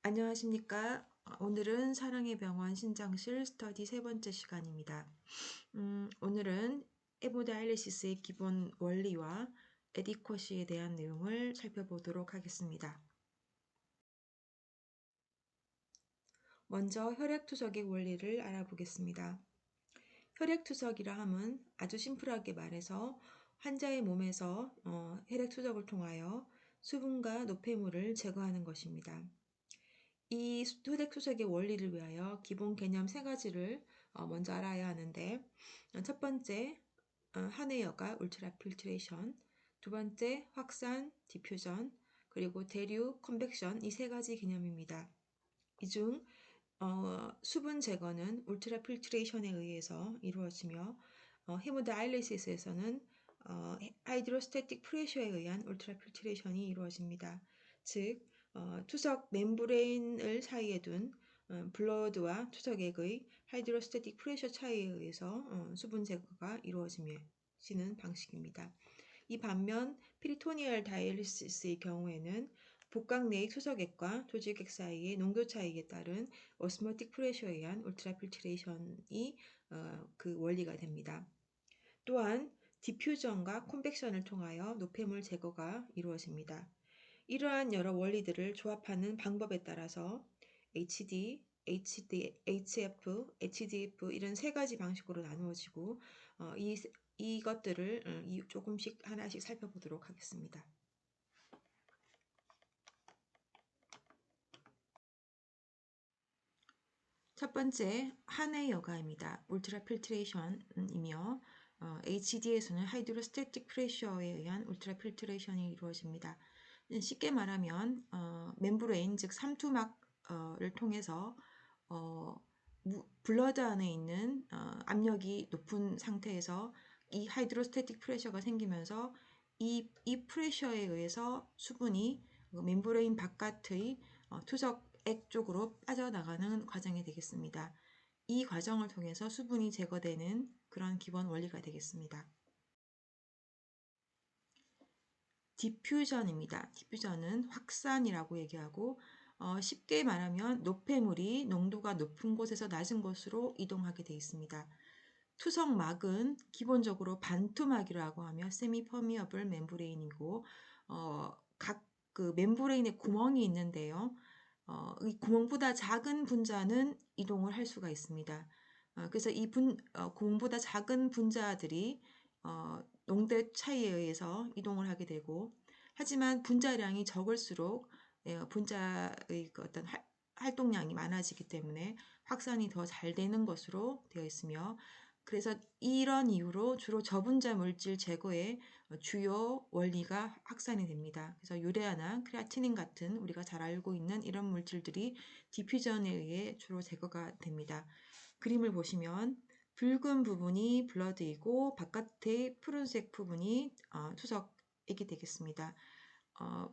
안녕하십니까. 오늘은 사랑의 병원 신장실 스터디 세 번째 시간입니다. 오늘은 헤모다이알리시스의 기본 원리와 에디쿼시에 대한 내용을 살펴보도록 하겠습니다. 먼저 혈액투석의 원리를 알아보겠습니다. 혈액투석이라 함은 아주 심플하게 말해서 환자의 몸에서 혈액투석을 통하여 수분과 노폐물을 제거하는 것입니다. 이 혈액투석의 원리를 위하여 기본 개념 세 가지를 먼저 알아야 하는데, 첫 번째 한해여가 울트라 필트레이션, 두 번째 확산 디퓨전, 그리고 대류 컨벡션, 이 세 가지 개념입니다. 이 중 수분 제거는 울트라 필트레이션에 의해서 이루어지며 헤모다이알리시스에서는 하이드로스태틱 프레셔에 의한 울트라 필트레이션이 이루어집니다. 즉 투석 멤브레인을 사이에 둔 블러드와 투석액의 하이드로스태틱 프레셔 차이에 의해서 수분 제거가 이루어지는 방식입니다. 이 반면 피리토니얼 다이알리시스의 경우에는 복강 내의 투석액과 조직액 사이의 농도 차이에 따른 오스모틱 프레셔에 의한 울트라 필트레이션이 그 원리가 됩니다. 또한 디퓨전과 콘벡션을 통하여 노폐물 제거가 이루어집니다. 이러한 여러 원리들을 조합하는 방법에 따라서 HD, HF, HDF 이런 세 가지 방식으로 나누어지고 이것들을 조금씩 하나씩 살펴보도록 하겠습니다. 첫 번째 한해 여가입니다. 울트라 필트레이션이며 HD에서는 하이드로스태틱 프레셔에 의한 울트라 필트레이션이 이루어집니다. 쉽게 말하면 멤브레인 즉 삼투막을 통해서 블러드 안에 있는 압력이 높은 상태에서 이 하이드로스태틱 프레셔가 생기면서 이 프레셔에 의해서 수분이 멤브레인 바깥의 투석액 쪽으로 빠져나가는 과정이 되겠습니다. 이 과정을 통해서 수분이 제거되는 그런 기본 원리가 되겠습니다. 디퓨전입니다. 디퓨전은 확산이라고 얘기하고 쉽게 말하면 노폐물이 농도가 높은 곳에서 낮은 곳으로 이동하게 되어 있습니다. 투석막은 기본적으로 반투막이라고 하며 세미 퍼미어블 멤브레인이고 각 그 멤브레인에 구멍이 있는데요. 이 구멍보다 작은 분자는 이동을 할 수가 있습니다. 그래서 이 구멍보다 작은 분자들이 농도 차이에 의해서 이동을 하게 되고, 하지만 분자량이 적을수록 분자의 어떤 활동량이 많아지기 때문에 확산이 더 잘 되는 것으로 되어 있으며, 그래서 이런 이유로 주로 저분자 물질 제거의 주요 원리가 확산이 됩니다. 그래서 유레아나 크레아티닌 같은 우리가 잘 알고 있는 이런 물질들이 디퓨전에 의해 주로 제거가 됩니다. 그림을 보시면 붉은 부분이 블러드이고 바깥의 푸른색 부분이 투석액이 되겠습니다.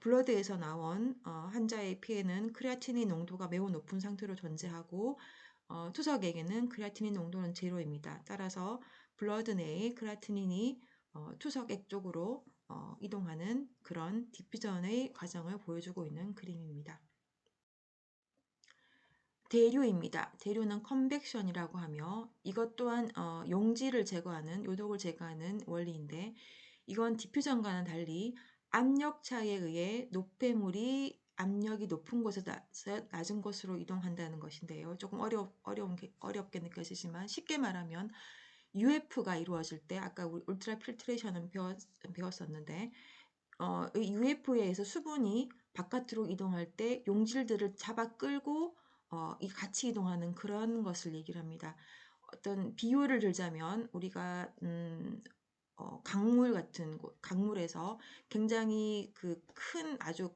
블러드에서 나온 환자의 피에는 크레아티닌 농도가 매우 높은 상태로 존재하고 투석액에는 크레아티닌 농도는 제로입니다. 따라서 블러드 내의 크레아티닌이 투석액 쪽으로 이동하는 그런 디퓨전의 과정을 보여주고 있는 그림입니다. 대류입니다. 대류는 컨벡션이라고 하며 이것 또한 용질을 제거하는, 요독을 제거하는 원리인데, 이건 디퓨전과는 달리 압력 차이에 의해 노폐물이 압력이 높은 곳에서 낮은 곳으로 이동한다는 것인데요. 조금 어렵게 느껴지지만 쉽게 말하면 UF가 이루어질 때, 아까 우리 울트라 필트레이션은 배웠었는데 UF에 의해서 수분이 바깥으로 이동할 때 용질들을 잡아 끌고 같이 이동하는 그런 것을 얘기를 합니다. 어떤 비유를 들자면 우리가 강물 같은 곳, 강물에서 굉장히 그 큰 아주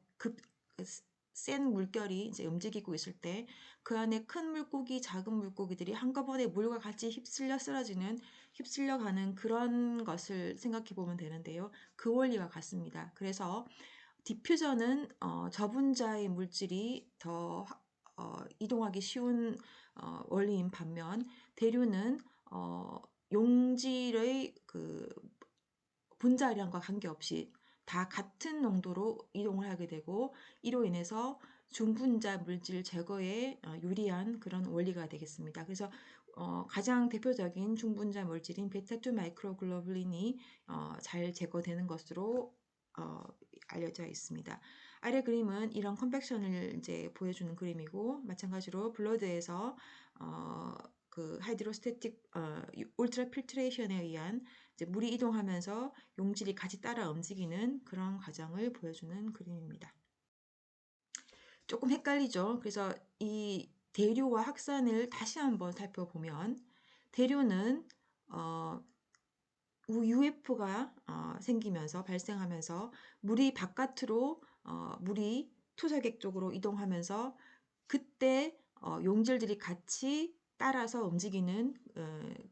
센 물결이 이제 움직이고 있을 때 그 안에 큰 물고기, 작은 물고기들이 한꺼번에 물과 같이 휩쓸려 가는 그런 것을 생각해 보면 되는데요. 그 원리와 같습니다. 그래서 디퓨전은 저분자의 물질이 더 이동하기 쉬운 원리인 반면, 대류는 용질의 그 분자량과 관계없이 다 같은 농도로 이동을 하게 되고, 이로 인해서 중분자 물질 제거에 유리한 그런 원리가 되겠습니다. 그래서 가장 대표적인 중분자 물질인 베타2 마이크로글로불린이 잘 제거되는 것으로 알려져 있습니다. 아래 그림은 이런 컴팩션을 이제 보여주는 그림이고, 마찬가지로 블러드에서 그 하이드로스태틱 울트라 필트레이션에 의한 이제 물이 이동하면서 용질이 같이 따라 움직이는 그런 과정을 보여주는 그림입니다. 조금 헷갈리죠? 그래서 이 대류와 확산을 다시 한번 살펴보면, 대류는 UF가 생기면서 발생하면서 물이 바깥으로 물이 투석액 쪽으로 이동하면서 그때 용질들이 같이 따라서 움직이는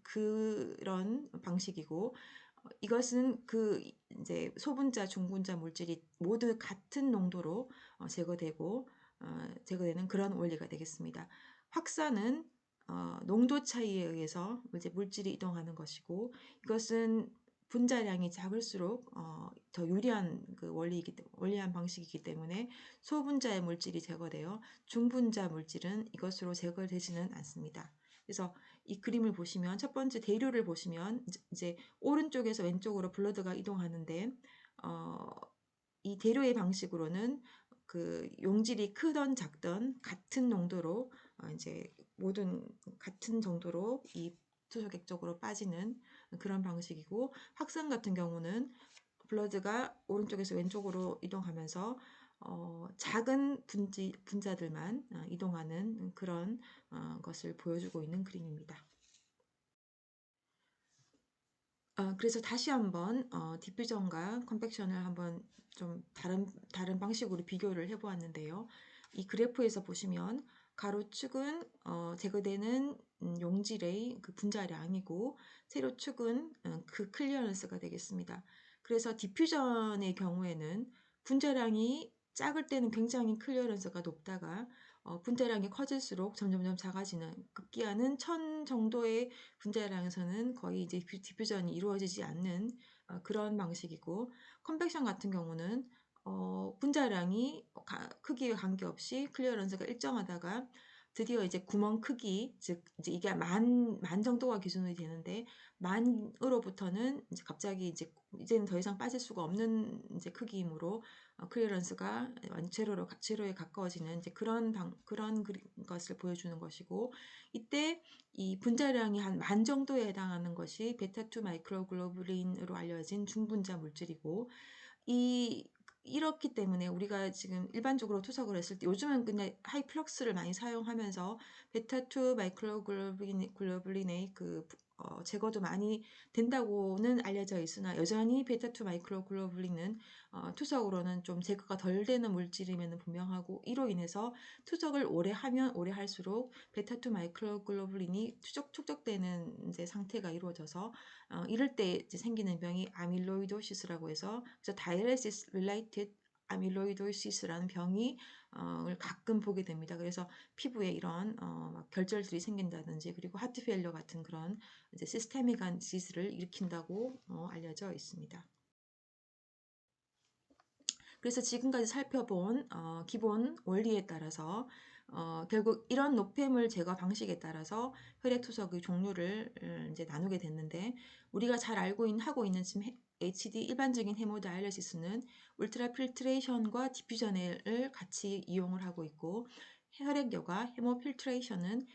그런 방식이고, 이것은 그 이제 소분자, 중분자 물질이 모두 같은 농도로 제거되는 그런 원리가 되겠습니다. 확산은 농도 차이에 의해서 이제 물질이 이동하는 것이고, 이것은 분자량이 작을수록 더 유리한 그 원리한 방식이기 때문에 소분자의 물질이 제거되어 중분자 물질은 이것으로 제거되지는 않습니다. 그래서 이 그림을 보시면 첫 번째 대류를 보시면 이제 오른쪽에서 왼쪽으로 블러드가 이동하는데 이 대류의 방식으로는 그 용질이 크던 작던 같은 농도로 이제 모든 같은 정도로 이 투석액 쪽으로 빠지는 그런 방식이고, 확산 같은 경우는 블러드가 오른쪽에서 왼쪽으로 이동하면서 작은 분자들만 이동하는 그런 것을 보여주고 있는 그림입니다. 그래서 다시 한번 디퓨전과 컴팩션을 한번 좀 다른 방식으로 비교를 해보았는데요. 이 그래프에서 보시면 가로축은 제거되는 용질의 그 분자량이고, 세로축은 그 클리어런스가 되겠습니다. 그래서 디퓨전의 경우에는 분자량이 작을 때는 굉장히 클리어런스가 높다가 분자량이 커질수록 점점점 작아지는, 급기야는 1000 정도의 분자량에서는 거의 이제 디퓨전이 이루어지지 않는 그런 방식이고, 컨벡션 같은 경우는 분자량이 크기에 관계없이 클리어런스가 일정하다가 드디어 이제 구멍 크기, 즉 이제 이게 만 정도가 기준이 되는데, 만으로부터는 이제 갑자기 이제는 더 이상 빠질 수가 없는 이제 크기이므로 클리어런스가 제로에 가까워지는 이제 그런 것을 보여주는 것이고, 이때 이 분자량이 한 만 정도에 해당하는 것이 베타2 마이크로글로불린으로 알려진 중분자 물질이고, 이렇기 때문에 우리가 지금 일반적으로 투석을 했을 때 요즘은 그냥 하이플럭스를 많이 사용하면서 베타2 마이크로글로불린의 그 제거도 많이 된다고는 알려져 있으나, 여전히 베타2 마이크로글로불린은 투석으로는 좀 제거가 덜 되는 물질임에는 분명하고, 이로 인해서 투석을 오래 하면 오래 할수록 베타2 마이크로글로불린이 축적되는 이제 상태가 이루어져서 이럴 때 이제 생기는 병이 아밀로이도시스라고 해서, 그래서 다이아리시스 릴레이티드 아밀로이도시스라는 병이 가끔 보게 됩니다. 그래서 피부에 이런 막 결절들이 생긴다든지, 그리고 하트 페일러 같은 그런 이제 시스테믹한 디지즈를 일으킨다고 알려져 있습니다. 그래서 지금까지 살펴본 기본 원리에 따라서 결국 이런 노폐물 제거 방식에 따라서 혈액투석의 종류를 이제 나누게 됐는데, 우리가 잘 하고 있는 지금 HD 일반적인 헤모다이얼리시스는 울트라 필트레이션과 디퓨전을 같이 이용을 하고 있고, 혈액여과 헤모필트레이션은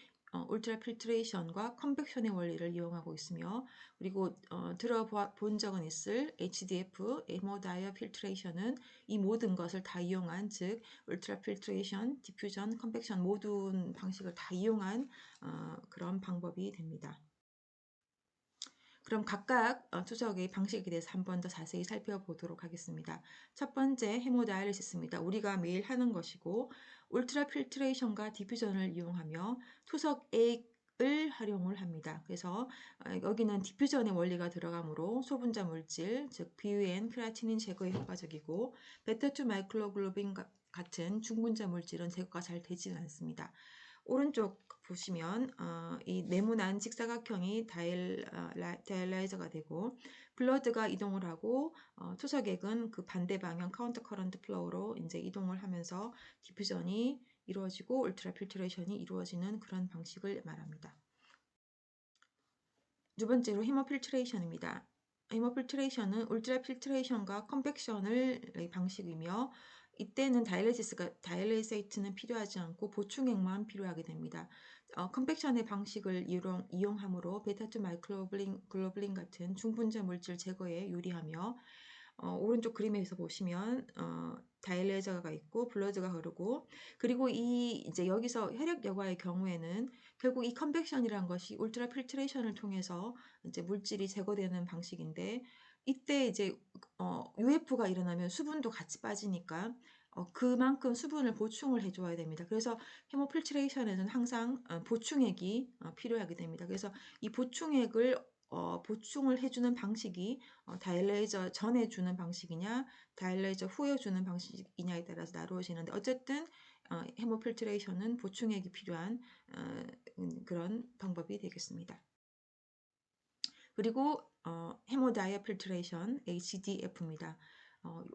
울트라 필트레이션과 컨벡션의 원리를 이용하고 있으며, 그리고 들어본 적은 있을 HDF, 헤모다이어 필트레이션은 이 모든 것을 다 이용한, 즉 울트라 필트레이션, 디퓨전, 컨벡션 모든 방식을 다 이용한 그런 방법이 됩니다. 그럼 각각 투석의 방식에 대해서 한 번 더 자세히 살펴보도록 하겠습니다. 첫 번째 헤모다이얼리시스입니다. 우리가 매일 하는 것이고, 울트라 필트레이션과 디퓨전을 이용하며 투석액을 활용을 합니다. 그래서 여기는 디퓨전의 원리가 들어가므로 소분자 물질, 즉 BUN, 크레아티닌 제거에 효과적이고, 베타2 마이크로글로빈 같은 중분자 물질은 제거가 잘 되지는 않습니다. 오른쪽 보시면 이 네모난 직사각형이 다이얼라이저가 되고 블러드가 이동을 하고 투석액은 그 반대 방향 카운터 커런트 플로우로 이제 이동을 하면서 디퓨전이 이루어지고 울트라 필트레이션이 이루어지는 그런 방식을 말합니다. 두 번째로 헤모필트레이션입니다. 헤모필트레이션은 울트라 필트레이션과 컨벡션을 방식이며 이때는 다이레이세이트는 필요하지 않고 보충액만 필요하게 됩니다. 컨벡션의 방식을 이용함으로 베타2 마이크로글로불린 같은 중분자 물질 제거에 유리하며 오른쪽 그림에서 보시면 다이레이저가 있고 블러드가 흐르고 그리고 이제 여기서 혈액 여과의 경우에는 결국 이 컨벡션이란 것이 울트라 필트레이션을 통해서 이제 물질이 제거되는 방식인데 이때 이제 UF가 일어나면 수분도 같이 빠지니까 그만큼 수분을 보충을 해줘야 됩니다. 그래서 헤모필트레이션에는 항상 보충액이 필요하게 됩니다. 그래서 이 보충액을 보충을 해주는 방식이 다이레이저 전에 주는 방식이냐 다이레이저 후에 주는 방식이냐에 따라서 나누어지는데 어쨌든 헤모필트레이션은 보충액이 필요한 그런 방법이 되겠습니다. 그리고 헤모다이어 필트레이션 HDF입니다.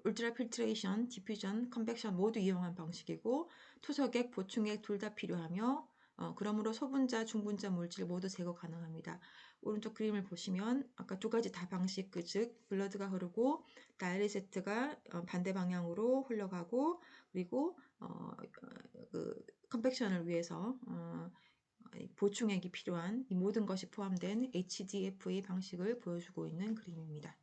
울트라 필트레이션, 디퓨전, 컨벡션 모두 이용한 방식이고 투석액, 보충액 둘 다 필요하며 그러므로 소분자, 중분자 물질 모두 제거 가능합니다. 오른쪽 그림을 보시면 아까 두 가지 다 방식, 즉 블러드가 흐르고 다이레세트가 반대 방향으로 흘러가고 그리고 그 컨벡션을 위해서 보충액이 필요한 이 모든 것이 포함된 HDF의 방식을 보여주고 있는 그림입니다.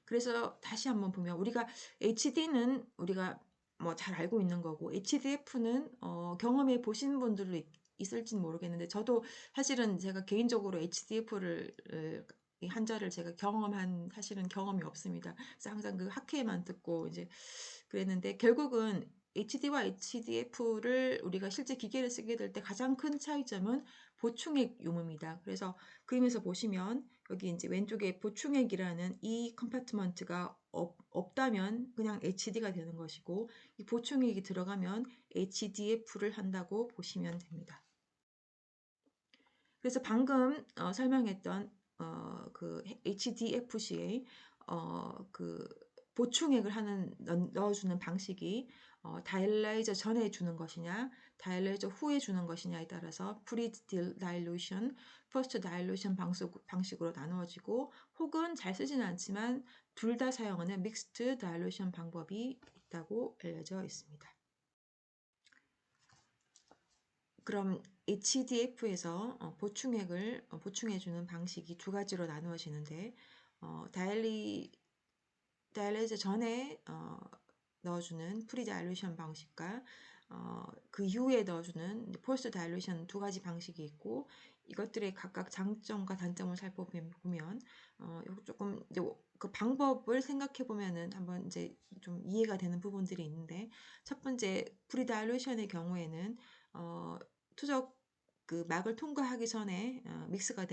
그래서 다시 한번 보면 우리가 HD는 우리가 뭐 잘 알고 있는 거고 HDF는 경험해 보신 분들도 있을지는 모르겠는데 저도 사실은 제가 개인적으로 HDF를 한자를 제가 경험한 사실은 경험이 없습니다. 그래서 항상 그 학회에만 듣고 이제 그랬는데 결국은 HD와 HDF를 우리가 실제 기계를 쓰게 될 때 가장 큰 차이점은 보충액 유무입니다. 그래서 그림에서 보시면 여기 이제 왼쪽에 보충액이라는 이 컴파트먼트가 없다면 그냥 HD가 되는 것이고 이 보충액이 들어가면 HDF를 한다고 보시면 됩니다. 그래서 방금 설명했던 그 HDFC의 그 보충액을 넣어주는 방식이 다이레이저 전에 주는 것이냐 다이레이저 후에 주는 것이냐에 따라서 프리 다일루션, 포스트 다일루션 방식으로 나누어지고 혹은 잘 쓰지는 않지만 둘 다 사용하는 믹스트 다일루션 방법이 있다고 알려져 있습니다. 그럼 HDF에서 보충액을 보충해주는 방식이 두 가지로 나누어지는데 다이레이저 전에 넣어주는 프리 다일루션 방식과 그 이후에 넣어주는 포스트 다일루션 두 가지 방식이 있고 이것들의 각각 장점과 단점을 살펴보면 조금 이제 그 방법을 생각해 보면은 한번 이제 좀 이해가 되는 부분들이 있는데 첫 번째 프리 다일루션의 경우에는 투석 그 막을 통과하기 전에 믹스가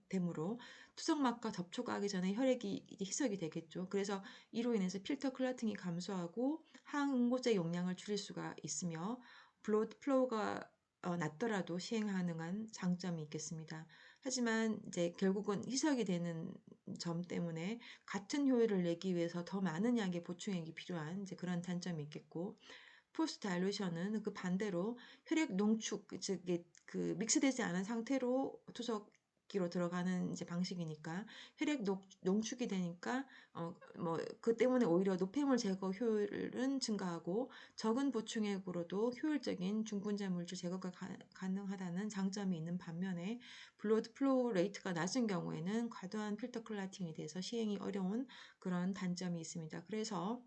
되므로 투석막과 접촉하기 전에 혈액이 이제 희석이 되겠죠. 그래서 이로 인해서 필터 클러팅이 감소하고 항응고제 용량을 줄일 수가 있으며 블러드 플로우가 낮더라도 시행 가능한 장점이 있겠습니다. 하지만 이제 결국은 희석이 되는 점 때문에 같은 효율을 내기 위해서 더 많은 양의 보충액이 필요한 이제 그런 단점이 있겠고 포스트 다일루션은 그 반대로 혈액 농축 즉 그 믹스되지 않은 상태로 투석기로 들어가는 이제 방식이니까 혈액 농축이 되니까 뭐 그 때문에 오히려 노폐물 제거 효율은 증가하고 적은 보충액으로도 효율적인 중분자 물질 제거가 가능하다는 장점이 있는 반면에 블러드 플로우 레이트가 낮은 경우에는 과도한 필터 클라팅에 대해서 시행이 어려운 그런 단점이 있습니다. 그래서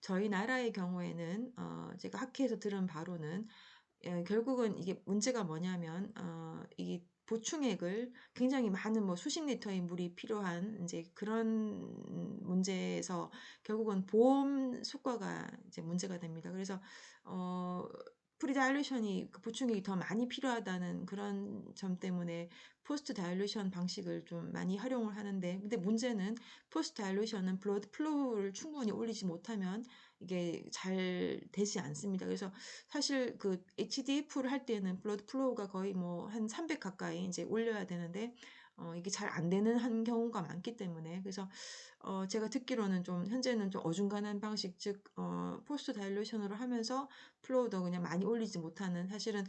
저희 나라의 경우에는 제가 학회에서 들은 바로는 결국은 이게 문제가 뭐냐면 이 보충액을 굉장히 많은 뭐 수십 리터의 물이 필요한 이제 그런 문제에서 결국은 보험 효과가 이제 문제가 됩니다. 그래서 프리다일루션이 그 보충액이 더 많이 필요하다는 그런 점 때문에 포스트 다일루션 방식을 좀 많이 활용을 하는데 근데 문제는 포스트 다일루션은 블러드 플로우를 충분히 올리지 못하면 이게 잘 되지 않습니다. 그래서 사실 그 HDF를 할 때는 블러드 플로우가 거의 뭐 한 300 가까이 이제 올려야 되는데 이게 잘 안 되는 한 경우가 많기 때문에, 그래서 제가 듣기로는 좀 현재는 좀 어중간한 방식, 즉 포스트 다일루션으로 하면서 플로우도 그냥 많이 올리지 못하는, 사실은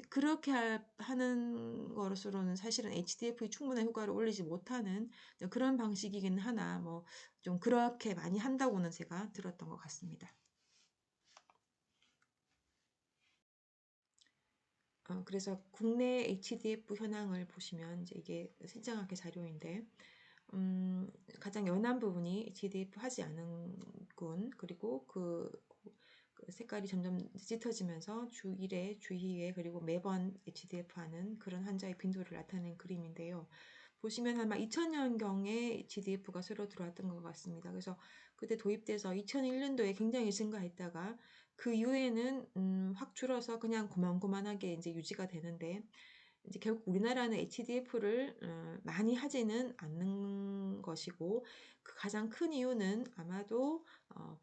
그렇게 하는 거로서는 사실은 HDF의 충분한 효과를 올리지 못하는 그런 방식이긴 하나, 뭐 좀 그렇게 많이 한다고는 제가 들었던 것 같습니다. 그래서 국내 HDF 현황을 보시면 이제 이게 신장학회 자료인데, 가장 연한 부분이 HDF 하지 않은 군, 그리고 그 색깔이 점점 짙어지면서 주 1회, 주 2회, 그리고 매번 HDF 하는 그런 환자의 빈도를 나타낸 그림인데요. 보시면 아마 2000년경에 HDF가 새로 들어왔던 것 같습니다. 그래서 그때 도입돼서 2001년도에 굉장히 증가했다가 그 이후에는 확 줄어서 그냥 고만고만하게 이제 유지가 되는데, 이제 결국 우리나라는 HDF를 많이 하지는 않는 것이고, 그 가장 큰 이유는 아마도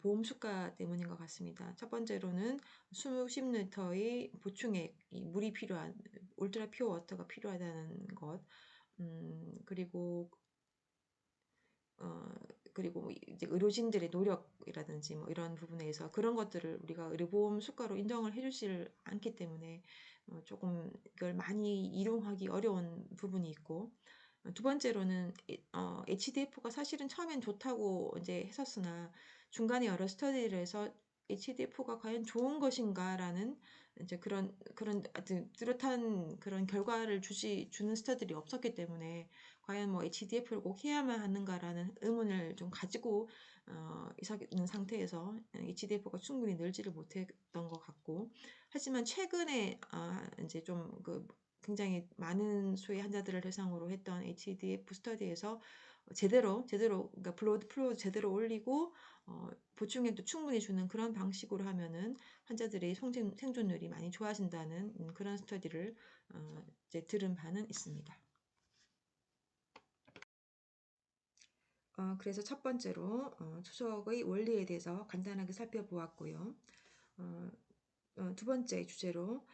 보험 수가 때문인 것 같습니다. 첫 번째로는 수십 리터의 보충액, 물이 필요한 울트라 퓨어 워터가 필요하다는 것, 그리고 어, 그리고 뭐 이제 의료진들의 노력이라든지 뭐 이런 부분에서 그런 것들을 우리가 의료보험 수가로 인정을 해주질 않기 때문에 조금 이걸 많이 이용하기 어려운 부분이 있고, 두 번째로는 HDF가 사실은 처음엔 좋다고 이제 했었으나 중간에 여러 스터디를 해서 HDF가 과연 좋은 것인가라는 이제 그런 뚜렷한 그런 결과를 주는 스터디들이 없었기 때문에 과연 뭐 HDF를 꼭 해야만 하는가라는 의문을 좀 가지고 있는 상태에서 HDF가 충분히 늘지를 못했던 것 같고, 하지만 최근에 이제 좀 굉장히 많은 수의 환자들을 대상으로 했던 HDF 스터디에서 제대로 그러니까 블러드 플로우 제대로 올리고 보충액도 충분히 주는 그런 방식으로 하면은 환자들의 생존율이 많이 좋아진다는 그런 스터디를 이제 들은 바는 있습니다. 그래서 첫 번째로 투석의 원리에 대해서 간단하게 살펴보았고요. 두 번째 주제로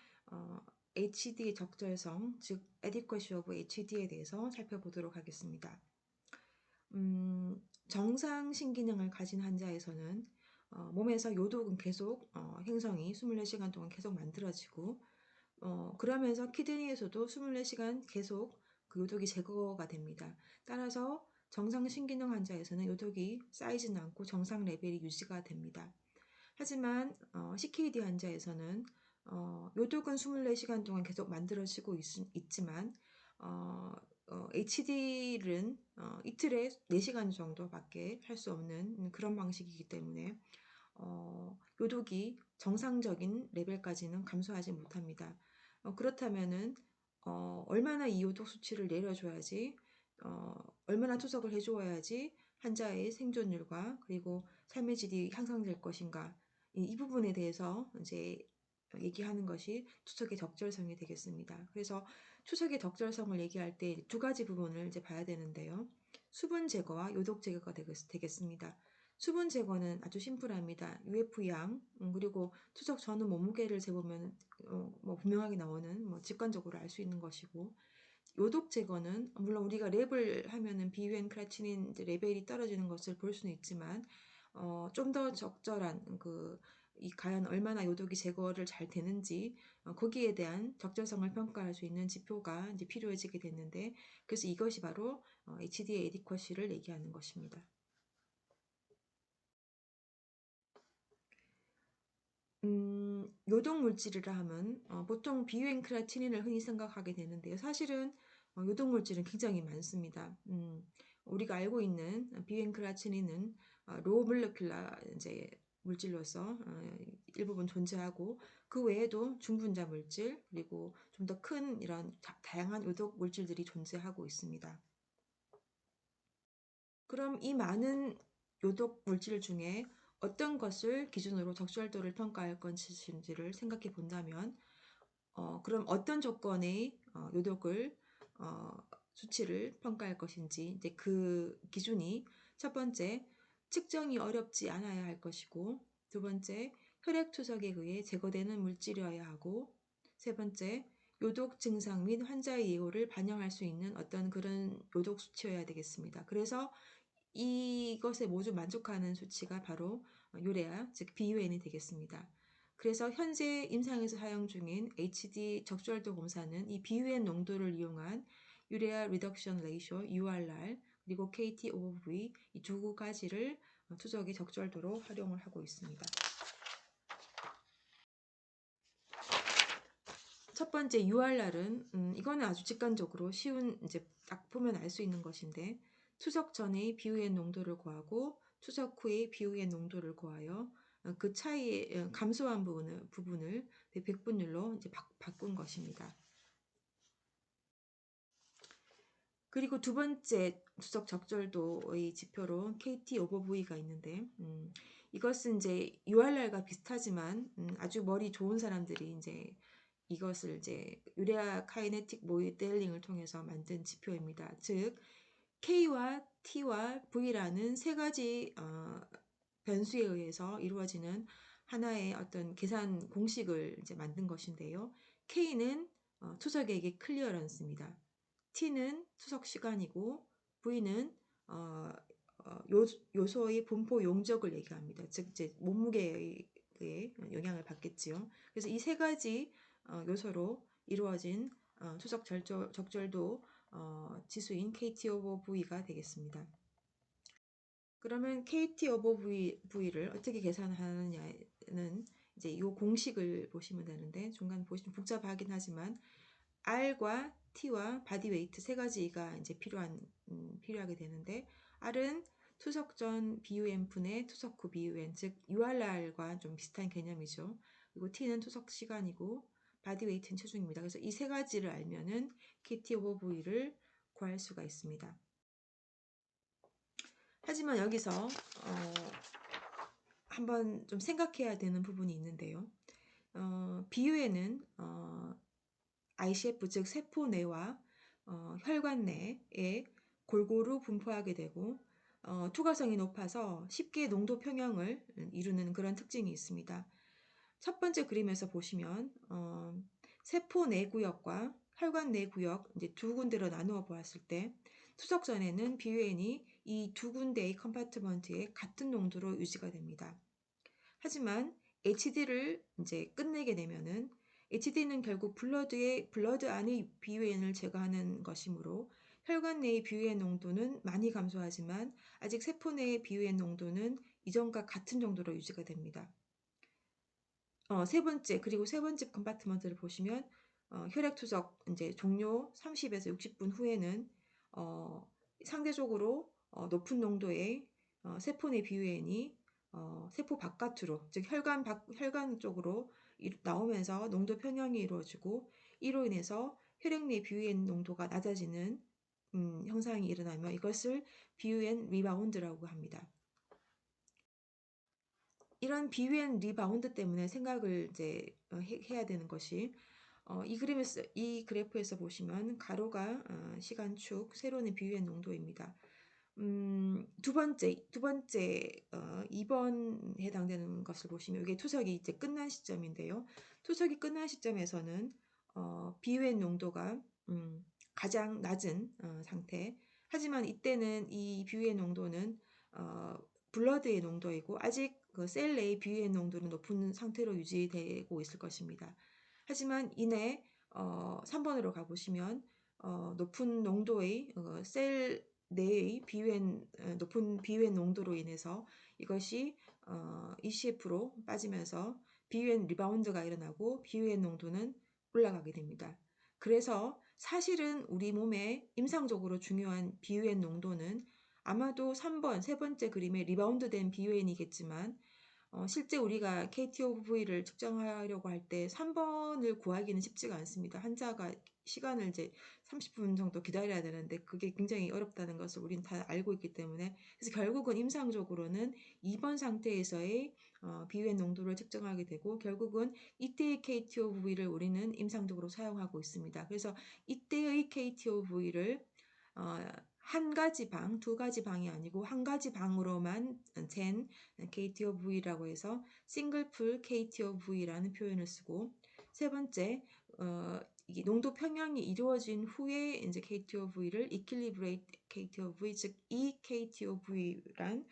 HD의 적절성, 즉 adequacy of HD에 대해서 살펴보도록 하겠습니다. 정상 신기능을 가진 환자에서는 몸에서 요독은 계속 행성이 24시간 동안 계속 만들어지고, 그러면서 키드니에서도 24시간 계속 그 요독이 제거가 됩니다. 따라서 정상 신기능 환자에서는 요독이 쌓이지는 않고 정상 레벨이 유지가 됩니다. 하지만 CKD 환자에서는 요독은 24시간 동안 계속 만들어지고 있지만 HD는 이틀에 4시간 정도밖에 할 수 없는 그런 방식이기 때문에 요독이 정상적인 레벨까지는 감소하지 못합니다. 그렇다면은 얼마나 이 요독 수치를 내려줘야지, 얼마나 투석을 해주어야지 환자의 생존율과 그리고 삶의 질이 향상될 것인가, 이 부분에 대해서 이제 얘기하는 것이 투석의 적절성이 되겠습니다. 그래서 투석의 적절성을 얘기할 때 두 가지 부분을 이제 봐야 되는데요. 수분 제거와 요독 제거가 되겠습니다. 수분 제거는 아주 심플합니다. UF양, 그리고 투석 전후 몸무게를 재보면 뭐 분명하게 나오는, 뭐 직관적으로 알 수 있는 것이고, 요독 제거는 물론 우리가 랩을 하면은 비유엔 크라치닌 레벨이 떨어지는 것을 볼 수는 있지만 좀 더 적절한 이 과연 얼마나 요독이 제거를 잘 되는지 거기에 대한 적절성을 평가할 수 있는 지표가 이제 필요해지게 됐는데, 그래서 이것이 바로 HD의 에디쿼시를 얘기하는 것입니다. 요독 물질이라 하면 보통 비유엔 크라티닌을 흔히 생각하게 되는데요. 사실은 요독 물질은 굉장히 많습니다. 우리가 알고 있는 비유엔 크라티닌은 로우 몰레큘라 이제 물질로서 일부분 존재하고, 그 외에도 중분자 물질, 그리고 좀 더 큰 이런 다양한 요독 물질들이 존재하고 있습니다. 그럼 이 많은 요독 물질 중에 어떤 것을 기준으로 적절도를 평가할 것인지를 생각해 본다면, 그럼 어떤 조건의 요독을 수치를 평가할 것인지, 이제 그 기준이 첫 번째, 측정이 어렵지 않아야 할 것이고, 두 번째, 혈액 투석에 의해 제거되는 물질이어야 하고, 세 번째, 요독 증상 및 환자의 예후를 반영할 수 있는 어떤 그런 요독 수치여야 되겠습니다. 그래서 이것에 모두 만족하는 수치가 바로 유레아, 즉 BUN이 되겠습니다. 그래서 현재 임상에서 사용 중인 HD 적절도 검사는 이 BUN 농도를 이용한 유레아 리덕션 레이쇼 URR 그리고 KT 오버 V 이 두 가지를 투석의 적절도로 활용을 하고 있습니다. 첫 번째 URR은 이거는 아주 직관적으로 쉬운 이제 딱 보면 알 수 있는 것인데 투석 전의 BUN 농도를 구하고 투석 후의 BUN 농도를 구하여 그 차이의 감소한 부분을 백분율로 이제 바꾼 것입니다. 그리고 두 번째 투석 적절도의 지표로 KT 오버 V가 있는데 이것은 이제 URR과 비슷하지만 아주 머리 좋은 사람들이 이제 이것을 이제 유레아 카이네틱 모델링을 통해서 만든 지표입니다. 즉 K와 T와 V라는 세 가지 변수에 의해서 이루어지는 하나의 어떤 계산 공식을 이제 만든 것인데요. K는 투석액의 클리어런스입니다. T는 투석 시간이고 V는 요소의 분포 용적을 얘기합니다. 즉 이제 몸무게에 영향을 받겠지요. 그래서 이 세 가지 요소로 이루어진 투석 적절도 지수인 KT 오버 V가 되겠습니다. 그러면 KT 오버 V를 어떻게 계산하느냐는 이제 이 공식을 보시면 되는데 중간 보시면 복잡하긴 하지만 R과 T와 바디 웨이트 세 가지가 이제 필요하게 되는데 R은 투석 전 BUN 분의 투석 후 BUN 즉 URR과 좀 비슷한 개념이죠. 그리고 T는 투석 시간이고 바디 웨이트는 체중입니다. 그래서 이 세 가지를 알면은 KT 오버 V를 구할 수가 있습니다. 하지만 여기서 한번 좀 생각해야 되는 부분이 있는데요. BUN은 ICF 즉 세포 내와 혈관 내에 골고루 분포하게 되고 투과성이 높아서 쉽게 농도 평형을 이루는 그런 특징이 있습니다. 첫 번째 그림에서 보시면 세포 내 구역과 혈관 내 구역 이제 두 군데로 나누어 보았을 때 투석 전에는 BUN이 이 두 군데의 컴파트먼트에 같은 농도로 유지가 됩니다. 하지만 HD를 이제 끝내게 되면은 HD는 결국 블러드 안의 BUN을 제거하는 것이므로 혈관 내의 BUN 농도는 많이 감소하지만 아직 세포 내의 BUN 농도는 이전과 같은 정도로 유지가 됩니다. 세 번째 컴파트먼트를 보시면 혈액 투석 이제 종료 30에서 60분 후에는 상대적으로 높은 농도의 세포 내 BUN이 세포 바깥으로 즉 혈관 쪽으로 나오면서 농도 평형이 이루어지고 이로 인해서 혈액 내 BUN 농도가 낮아지는 현상이 일어나면 이것을 BUN 리바운드라고 합니다. 이런 BUN 리바운드 때문에 생각을 이제 해야 되는 것이 이 그래프에서 보시면 가로가 시간축, 세로는 BUN 농도입니다. 두 번째 2번 해당되는 것을 보시면 이게 투석이 이제 끝난 시점인데요. 투석이 끝난 시점에서는 BUN 농도가 가장 낮은 상태. 하지만 이때는 이 BUN 농도는 블러드의 농도이고 아직 그 셀 내의 BUN 농도는 높은 상태로 유지되고 있을 것입니다. 하지만 이내 3번으로 가보시면 높은 농도의 셀 내의 높은 BUN 농도로 인해서 이것이 ECF로 빠지면서 BUN 리바운드가 일어나고 BUN 농도는 올라가게 됩니다. 그래서 사실은 우리 몸에 임상적으로 중요한 BUN 농도는 아마도 3번, 세 번째 그림의 리바운드된 BUN이겠지만 실제 우리가 KTOV를 측정하려고 할 때 3번을 구하기는 쉽지가 않습니다. 환자가 시간을 이제 30분 정도 기다려야 되는데 그게 굉장히 어렵다는 것을 우리는 다 알고 있기 때문에 그래서 결국은 임상적으로는 2번 상태에서의 BUN 농도를 측정하게 되고 결국은 이때의 KTOV를 우리는 임상적으로 사용하고 있습니다. 그래서 이때의 KTOV를 한 가지 방, 두 가지 방이 아니고 한 가지 방으로만 된 KTOV라고 해서 싱글풀 KTOV라는 표현을 쓰고, 세 번째, 이게 농도 평형이 이루어진 후에 이제 KTOV를 equilibrate KTOV, 즉 EKTOV란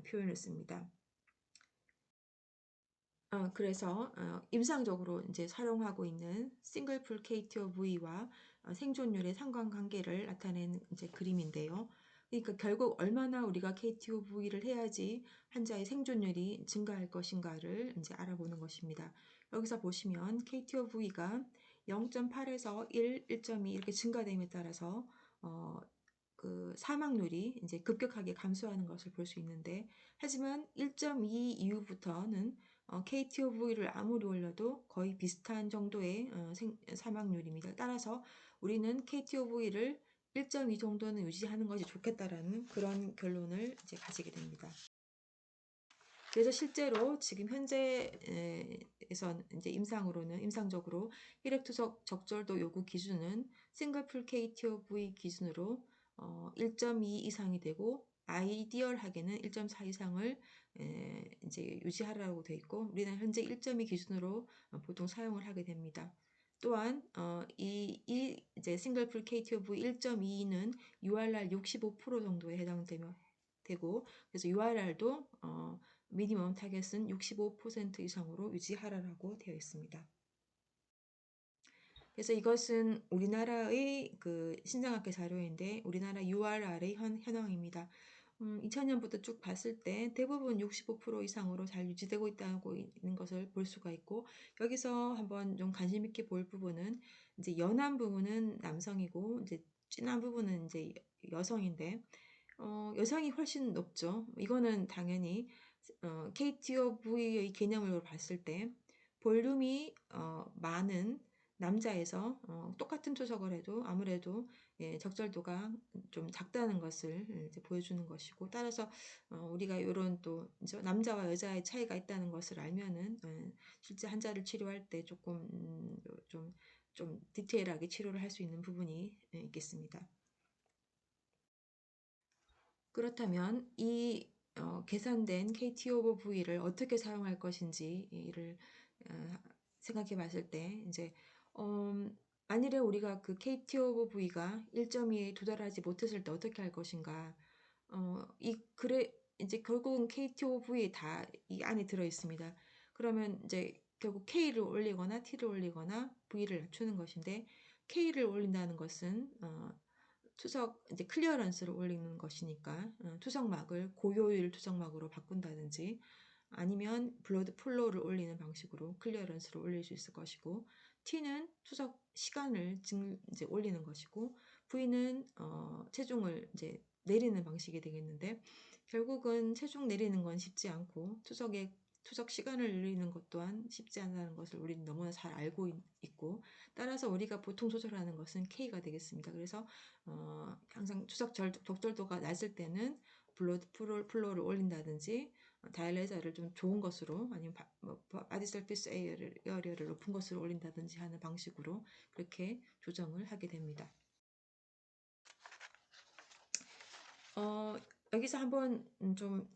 표현을 씁니다. 그래서 임상적으로 이제 사용하고 있는 싱글풀 KTOV와 생존율의 상관관계를 나타낸 이제 그림인데요. 그러니까 결국 얼마나 우리가 KTOV를 해야지 환자의 생존율이 증가할 것인가를 이제 알아보는 것입니다. 여기서 보시면 KTOV가 0.8에서 1, 1.2 이렇게 증가됨에 따라서 그 사망률이 이제 급격하게 감소하는 것을 볼 수 있는데, 하지만 1.2 이후부터는 KTOV를 아무리 올려도 거의 비슷한 정도의 사망률입니다. 따라서 우리는 KTOV를 1.2 정도는 유지하는 것이 좋겠다라는 그런 결론을 이제 가지게 됩니다. 그래서 실제로 지금 현재에서 이제 임상적으로 혈액투석 적절도 요구 기준은 싱글풀 KTOV 기준으로 1.2 이상이 되고, 아이디얼하게는 1.4 이상을 이제 유지하라고 되어 있고, 우리는 현재 1.2 기준으로 보통 사용을 하게 됩니다. 또한 이 이제 싱글풀 KTOV 1.2는 URR 65% 정도에 해당되고, 그래서 URR도 미니멈 타겟은 65% 이상으로 유지하라고 되어 있습니다. 그래서 이것은 우리나라의 그 신장학회 자료인데, 우리나라 URR의 현황입니다. 2000년부터 쭉 봤을 때 대부분 65% 이상으로 잘 유지되고 있는 것을 볼 수가 있고, 여기서 한번 좀 관심 있게 볼 부분은 이제 연한 부분은 남성이고 이제 진한 부분은 이제 여성인데, 여성이 훨씬 높죠. 이거는 당연히 KTOV의 개념으로 봤을 때 볼륨이 많은 남자에서 똑같은 투석을 해도 아무래도 적절도가 좀 작다는 것을 이제 보여주는 것이고, 따라서 우리가 이런 또 남자와 여자의 차이가 있다는 것을 알면은 실제 환자를 치료할 때 조금 좀 디테일하게 치료를 할 수 있는 부분이 있겠습니다. 그렇다면 이 계산된 KTOV를 어떻게 사용할 것인지를 생각해 봤을 때, 이제 만일에 우리가 그 KTOV가 1.2에 도달하지 못했을 때 어떻게 할 것인가, 이제 결국은 KTOV 다 이 안에 들어 있습니다. 그러면 이제 결국 K를 올리거나 T를 올리거나 V를 낮추는 것인데, K를 올린다는 것은 투석 이제 클리어런스를 올리는 것이니까 투석막을 고효율 투석막으로 바꾼다든지, 아니면 블러드 플로우를 올리는 방식으로 클리어런스를 올릴 수 있을 것이고, T는 투석 시간을 이제 올리는 것이고, V는 체중을 이제 내리는 방식이 되겠는데, 결국은 체중 내리는 건 쉽지 않고 투석 시간을 늘리는 것 또한 쉽지 않다는 것을 우리는 너무나 잘 알고 있고, 따라서 우리가 보통 조절하는 것은 K가 되겠습니다. 그래서 항상 투석 적절도가 낮을 때는 블러드 플로우를 올린다든지, 다이레이저를 좀 좋은 것으로, 아니면 바디 서피스 에어리어를 높은 것으로 올린다든지 하는 방식으로 그렇게 조정을 하게 됩니다. 여기서 한번 좀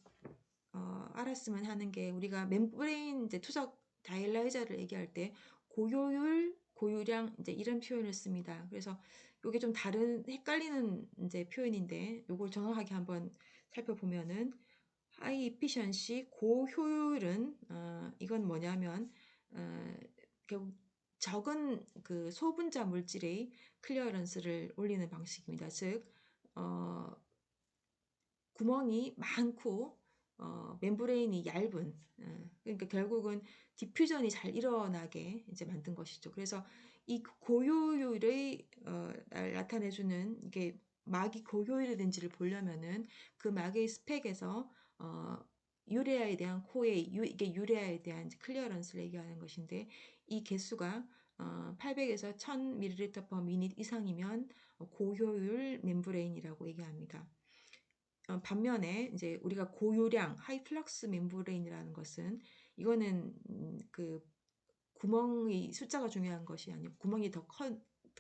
알았으면 하는 게, 우리가 멤브레인 이제 투석 다이라이저를 얘기할 때 고효율, 고유량 이제 이런 표현을 씁니다. 그래서 이게 좀 헷갈리는 이제 표현인데, 이걸 정확하게 한번 살펴보면은, 하이 이피션시 고효율은 이건 뭐냐면 결국 적은 그 소분자 물질의 클리어런스를 올리는 방식입니다. 즉 구멍이 많고 멤브레인이 얇은, 그러니까 결국은 디퓨전이 잘 일어나게 이제 만든 것이죠. 그래서 이 고효율의 나타내주는, 이게 막이 고효율이든지를 보려면은 그 막의 스펙에서 유레아에 대한 이게 유레아에 대한 클리어런스를 얘기하는 것인데, 이 개수가 800에서 1000ml per minute 이상이면 고효율 멤브레인이라고 얘기합니다. 반면에 이제 우리가 고요량 하이 플럭스 멤브레인이라는 것은, 이거는 그 구멍의 숫자가 중요한 것이 아니고 구멍이 더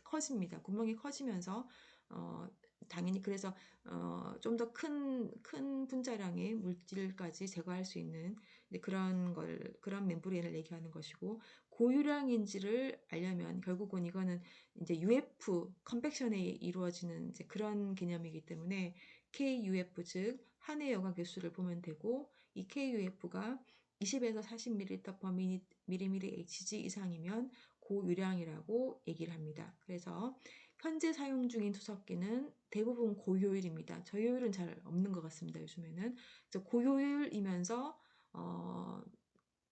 커집니다. 구멍이 커지면서 당연히 그래서 좀 더 큰 분자량의 물질까지 제거할 수 있는 그런 멤브레인을 얘기하는 것이고, 고유량인지를 알려면 결국은 이거는 이제 UF 컨벡션에 이루어지는 이제 그런 개념이기 때문에 KUF, 즉 한해 여과 개수를 보면 되고, 이 KUF가 20에서 40ml/mmHg 이상이면 고유량이라고 얘기를 합니다. 그래서 현재 사용 중인 투석기는 대부분 고효율입니다. 저효율은 잘 없는 것 같습니다, 요즘에는. 그래서 고효율이면서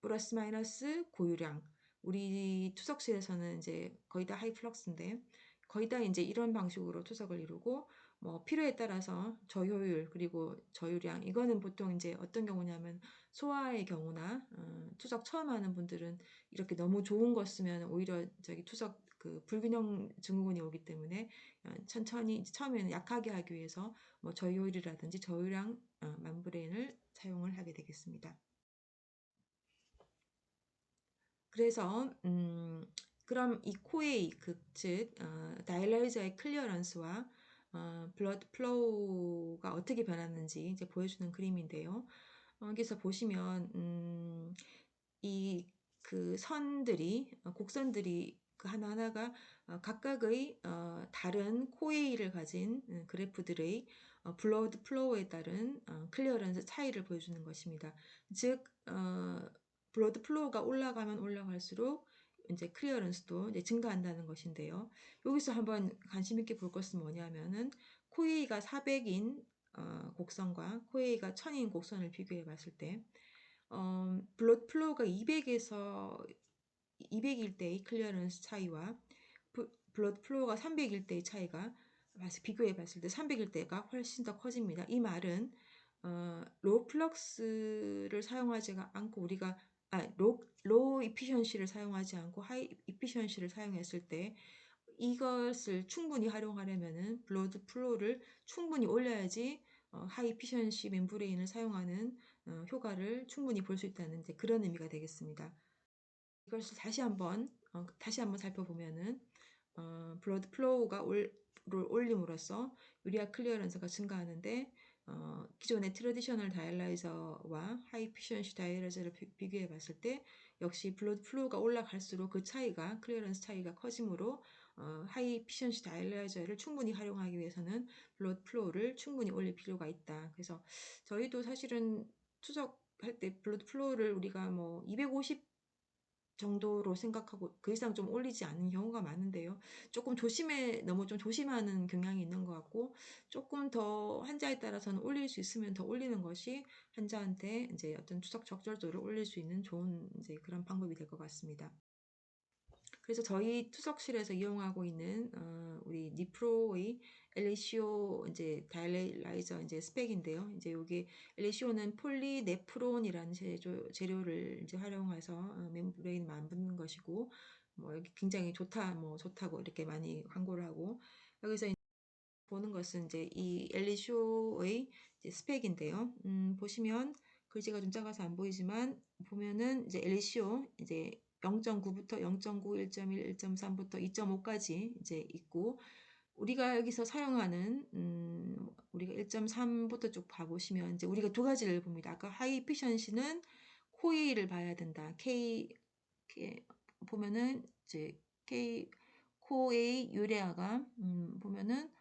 플러스 마이너스 고유량. 우리 투석실에서는 이제 거의 다 하이플럭스인데, 거의 다 이제 이런 방식으로 투석을 이루고, 뭐 필요에 따라서 저효율 그리고 저유량, 이거는 보통 이제 어떤 경우냐면 소아의 경우나 투석 처음 하는 분들은 이렇게 너무 좋은 거 쓰면 오히려 투석 그 불균형 증후군이 오기 때문에 천천히 처음에는 약하게 하기 위해서 뭐 저효율이라든지 저유량 멤브레인을 사용을 하게 되겠습니다. 그래서 그럼 이 코의 즉 다이얼라이저의 클리어런스와 블러드 플로우가 어떻게 변하는지 이제 보여주는 그림인데요. 여기서 보시면 이 그 선들이 곡선들이 그 하나하나가 각각의 다른 코웨이를 가진 그래프들의 블러드 플로우에 따른 클리어런스 차이를 보여주는 것입니다. 즉 블러드 플로우가 올라가면 올라갈수록 이제 클리어런스도 이제 증가한다는 것인데요. 여기서 한번 관심 있게 볼 것은 뭐냐면은 코웨이가 400인 곡선과 코웨이가 1000인 곡선을 비교해 봤을 때 블러드 플로우가 200에서 200일 때의 클리어런스 차이와 블러드 플로우가 300일 때의 차이가 비교해 봤을 때 300일 때가 훨씬 더 커집니다. 이 말은 로우 플럭스를 사용하지 않고 우리가 로우 이피션시를 사용하지 않고 하이 이피션시를 사용했을 때 이것을 충분히 활용하려면은 블러드 플로우를 충분히 올려야지 하이 이피션시 멤브레인을 사용하는 효과를 충분히 볼 수 있다는 이제 그런 의미가 되겠습니다. 이것을 다시 한번 살펴보면은 블러드 플로우가 올림으로써 유리아 클리어런스가 증가하는데 기존의 트래디셔널 다이얼라이저와 하이 피션시 다이얼라이저를 비교해 봤을 때 역시 블러드 플로우가 올라갈수록 그 차이가 클리어런스 차이가 커지므로 하이 피션시 다이얼라이저를 충분히 활용하기 위해서는 블러드 플로우를 충분히 올릴 필요가 있다. 그래서 저희도 사실은 투석할 때 블러드 플로우를 우리가 뭐 250 정도로 생각하고 그 이상 좀 올리지 않는 경우가 많은데요. 너무 좀 조심하는 경향이 있는 것 같고, 조금 더 환자에 따라서는 올릴 수 있으면 더 올리는 것이 환자한테 이제 어떤 투석 적절도를 올릴 수 있는 좋은 이제 그런 방법이 될 것 같습니다. 그래서 저희 투석실에서 이용하고 있는 우리 니프로의 엘리시오 이제 다이얼라이저 이제 스펙인데요. 이제 여기 엘리시오는 폴리네프론이라는 재료를 이제 활용해서 멤브레인 만드는 것이고, 뭐 여기 굉장히 좋다고 이렇게 많이 광고를 하고, 여기서 보는 것은 이제 이 엘리쇼의 스펙인데요. 보시면 글씨가 좀 작아서 안 보이지만 보면은 이제 엘리시오 이제 0.9부터 0.9, 1.1, 1.3부터 2.5까지 이제 있고, 우리가 여기서 사용하는 우리가 1.3부터 쭉 봐보시면 이제 우리가 두 가지를 봅니다. 아까 하이 에피션시는 코이를 봐야 된다. 보면은 이제 코에이 유레아가 보면은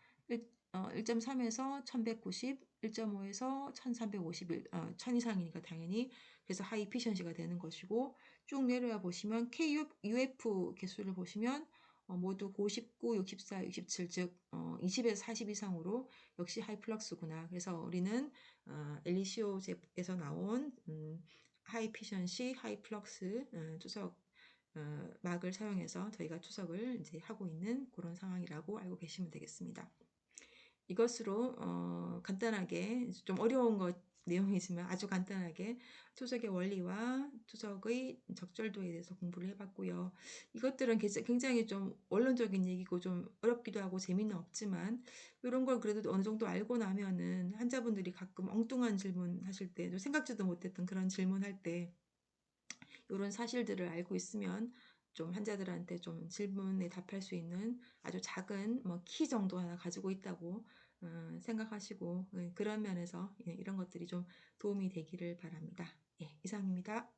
1.3에서 1190, 1.5에서 1351, 1000 이상이니까 당연히 그래서 하이 피션시가 되는 것이고, 쭉 내려와 보시면 KUF 개수를 보시면 모두 59, 64, 67, 즉 20에서 40 이상으로 역시 하이플럭스구나. 그래서 우리는 엘리시오에서 나온 하이 피션시, 하이플럭스 투석 막을 사용해서 저희가 투석을 이제 하고 있는 그런 상황이라고 알고 계시면 되겠습니다. 이것으로 간단하게 좀 어려운 내용이지만 아주 간단하게 투석의 원리와 투석의 적절도에 대해서 공부를 해봤고요. 이것들은 굉장히 좀 원론적인 얘기고 좀 어렵기도 하고 재미는 없지만 이런 걸 그래도 어느 정도 알고 나면은 환자분들이 가끔 엉뚱한 질문 하실 때, 생각지도 못했던 그런 질문할 때 이런 사실들을 알고 있으면 좀 환자들한테 좀 질문에 답할 수 있는 아주 작은 뭐 키 정도 하나 가지고 있다고 생각하시고 그런 면에서 이런 것들이 좀 도움이 되기를 바랍니다. 예, 이상입니다.